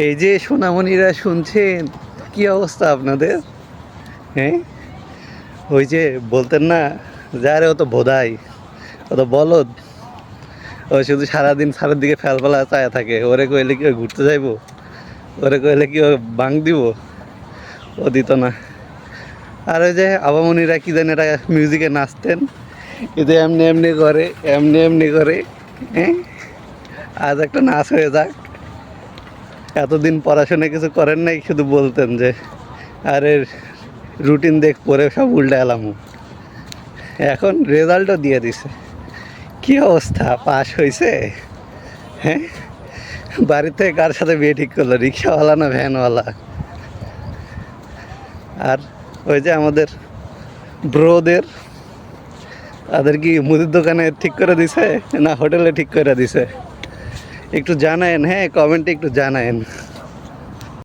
এই যে সোনামণিরা শুনছেন, কি অবস্থা আপনাদের? হ্যাঁ, ওই যে বলতেন না, যারে ও তো বোধাই, ও তো বলদ, ও শুধু সারাদিন সারের দিকে ফেলফেলা চায়া থাকে। ওরে কইলে কি ও ঘুরতে যাইবো? ওরে কইলে কি ও বাং দিব? ও দিত না। আর ওই যে আবামনিরা কি জানি এটা মিউজিকে নাচতেন, কিন্তু এমনি এমনি করে, এমনি এমনি করে। হ্যাঁ, আজ একটা নাচ হয়ে যাক। এতদিন পড়াশোনা কিছু করেন নাই, শুধু বলতেন যে আরে রুটিন দেখ পরে সব উল্টে এলাম। এখন রেজাল্টও দিয়ে দিছে। কি অবস্থা, পাশ হয়েছে? হ্যাঁ, বাড়িতে কার সাথে বিয়ে ঠিক করলো, রিক্সাওয়ালা না ভ্যানওয়ালা? আর ওই যে আমাদের ব্রোদের, তাদের কি মুদির দোকানে ঠিক করে দিছে না হোটেলে ঠিক করে দিছে? একটু জানায়েন, হ্যাঁ, কমেন্টে একটু জানায়েন।